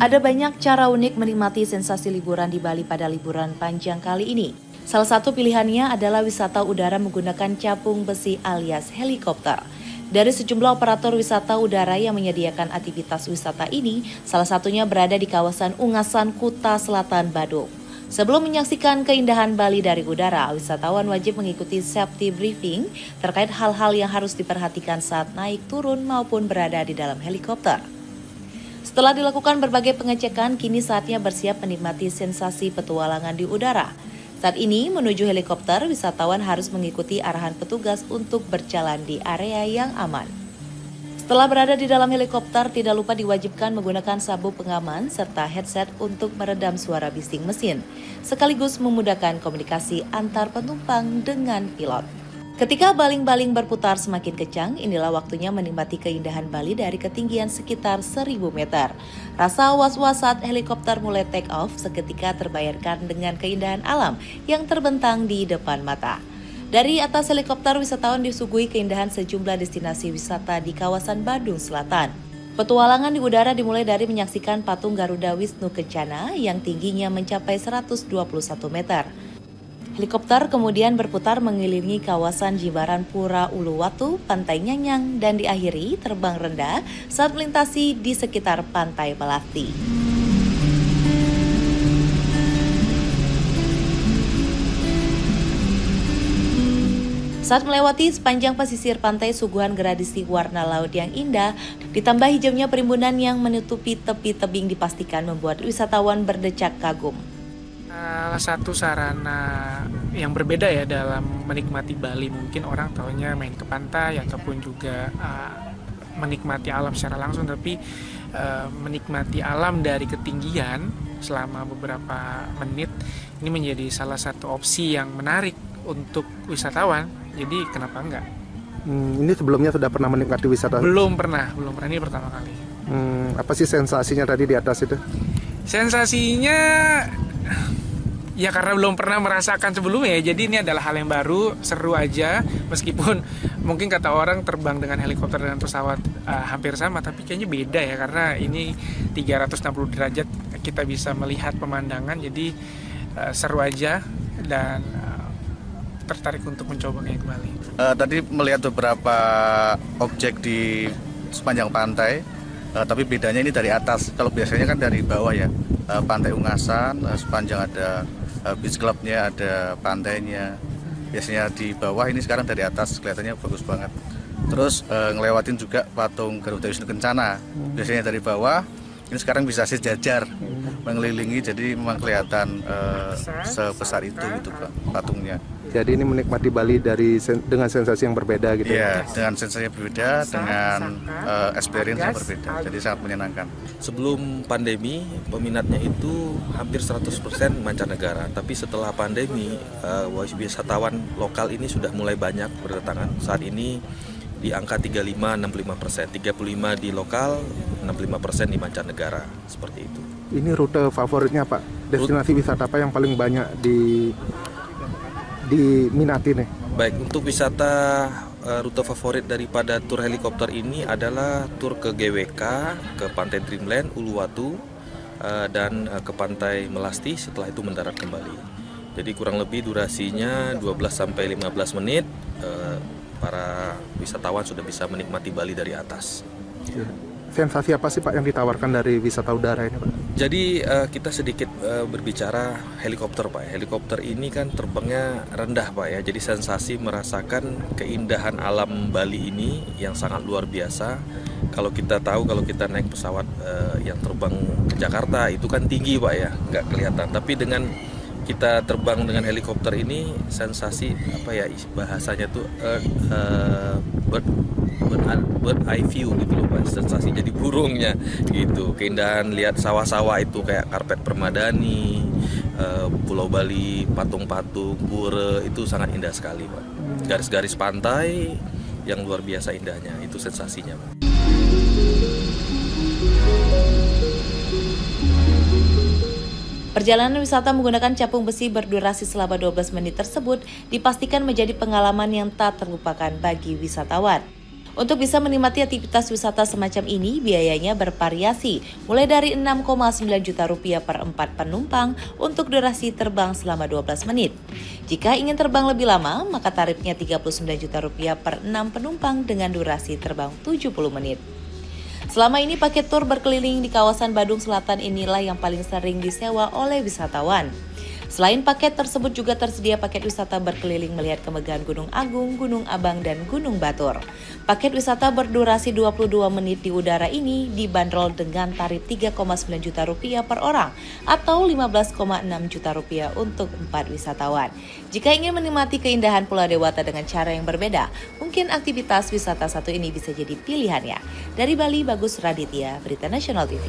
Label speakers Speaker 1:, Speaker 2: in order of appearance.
Speaker 1: Ada banyak cara unik menikmati sensasi liburan di Bali pada liburan panjang kali ini. Salah satu pilihannya adalah wisata udara menggunakan capung besi alias helikopter. Dari sejumlah operator wisata udara yang menyediakan aktivitas wisata ini, salah satunya berada di kawasan Ungasan, Kuta Selatan, Badung. Sebelum menyaksikan keindahan Bali dari udara, wisatawan wajib mengikuti safety briefing terkait hal-hal yang harus diperhatikan saat naik, turun, maupun berada di dalam helikopter. Setelah dilakukan berbagai pengecekan, kini saatnya bersiap menikmati sensasi petualangan di udara. Saat ini, menuju helikopter, wisatawan harus mengikuti arahan petugas untuk berjalan di area yang aman. Setelah berada di dalam helikopter, tidak lupa diwajibkan menggunakan sabuk pengaman serta headset untuk meredam suara bising mesin, sekaligus memudahkan komunikasi antar penumpang dengan pilot. Ketika baling-baling berputar semakin kencang, inilah waktunya menikmati keindahan Bali dari ketinggian sekitar 1000 meter. Rasa was-was saat helikopter mulai take off seketika terbayarkan dengan keindahan alam yang terbentang di depan mata. Dari atas helikopter, wisatawan disuguhi keindahan sejumlah destinasi wisata di kawasan Badung Selatan. Petualangan di udara dimulai dari menyaksikan patung Garuda Wisnu Kencana yang tingginya mencapai 121 meter. Helikopter kemudian berputar mengelilingi kawasan Jimbaran Pura Uluwatu, Pantai Nyanyang, dan diakhiri terbang rendah saat melintasi di sekitar Pantai Melasti. Saat melewati sepanjang pesisir pantai, suguhan gradasi warna laut yang indah, ditambah hijaunya perimbunan yang menutupi tepi tebing dipastikan membuat wisatawan berdecak kagum.
Speaker 2: Salah satu sarana yang berbeda ya dalam menikmati Bali, mungkin orang taunya main ke pantai ataupun juga menikmati alam secara langsung, tapi menikmati alam dari ketinggian selama beberapa menit ini menjadi salah satu opsi yang menarik untuk wisatawan. Jadi kenapa enggak?
Speaker 3: Ini sebelumnya sudah pernah menikmati wisata?
Speaker 2: Belum pernah, ini pertama kali.
Speaker 3: Apa sih sensasinya tadi di atas itu?
Speaker 2: Sensasinya ya karena belum pernah merasakan sebelumnya ya, jadi ini adalah hal yang baru, seru aja. Meskipun mungkin kata orang terbang dengan helikopter dan pesawat hampir sama, tapi kayaknya beda ya, karena ini 360 derajat kita bisa melihat pemandangan, jadi seru aja dan tertarik untuk mencobanya kembali.
Speaker 4: Tadi melihat beberapa objek di sepanjang pantai, tapi bedanya ini dari atas. Kalau biasanya kan dari bawah ya, Pantai Ungasan, sepanjang ada beach clubnya, ada pantainya. Biasanya di bawah, ini sekarang dari atas, kelihatannya bagus banget. Terus ngelewatin juga patung Garuda Wisnu Kencana. Biasanya dari bawah, ini sekarang bisa sejajar mengelilingi, jadi memang kelihatan sebesar itu gitu patungnya.
Speaker 3: Jadi ini menikmati Bali dengan sensasi yang berbeda gitu.
Speaker 4: Iya, dengan sensasi yang berbeda, dengan experience yang berbeda. Jadi sangat menyenangkan.
Speaker 5: Sebelum pandemi, peminatnya itu hampir 100% mancanegara. Tapi setelah pandemi, wisatawan lokal ini sudah mulai banyak berdatangan. Saat ini di angka 35-65%. 35% di lokal, 65% di mancanegara. Seperti itu.
Speaker 3: Ini rute favoritnya Pak? Destinasi wisata apa yang paling banyak diminati nih?
Speaker 5: Baik, untuk wisata rute favorit daripada tur helikopter ini adalah tur ke GWK, ke Pantai Dreamland, Uluwatu, dan ke Pantai Melasti, setelah itu mendarat kembali. Jadi kurang lebih durasinya 12-15 menit, para wisatawan sudah bisa menikmati Bali dari atas.
Speaker 3: Sensasi apa sih Pak yang ditawarkan dari wisata udara ini Pak?
Speaker 5: Jadi kita sedikit berbicara helikopter Pak. Helikopter ini kan terbangnya rendah Pak ya. Jadi sensasi merasakan keindahan alam Bali ini yang sangat luar biasa. Kalau kita tahu, kalau kita naik pesawat yang terbang ke Jakarta itu kan tinggi Pak ya, nggak kelihatan. Tapi dengan kita terbang dengan helikopter ini, sensasi apa ya bahasanya tuh bird eye view gitu loh Pak, sensasi jadi burungnya gitu. Keindahan lihat sawah-sawah itu kayak karpet permadani, Pulau Bali, patung-patung, pura itu sangat indah sekali Pak. Garis-garis pantai yang luar biasa indahnya, itu sensasinya Pak.
Speaker 1: Perjalanan wisata menggunakan capung besi berdurasi selama 12 menit tersebut dipastikan menjadi pengalaman yang tak terlupakan bagi wisatawan. Untuk bisa menikmati aktivitas wisata semacam ini, biayanya bervariasi, mulai dari 6,9 juta rupiah per 4 penumpang untuk durasi terbang selama 12 menit. Jika ingin terbang lebih lama, maka tarifnya 39 juta rupiah per 6 penumpang dengan durasi terbang 70 menit. Selama ini paket tur berkeliling di kawasan Badung Selatan inilah yang paling sering disewa oleh wisatawan. Selain paket tersebut juga tersedia paket wisata berkeliling melihat kemegahan Gunung Agung, Gunung Abang, dan Gunung Batur. Paket wisata berdurasi 22 menit di udara ini dibanderol dengan tarif 3,9 juta rupiah per orang atau 15,6 juta rupiah untuk 4 wisatawan. Jika ingin menikmati keindahan Pulau Dewata dengan cara yang berbeda, mungkin aktivitas wisata satu ini bisa jadi pilihannya. Dari Bali, Bagus Raditya, Berita Nasional TV.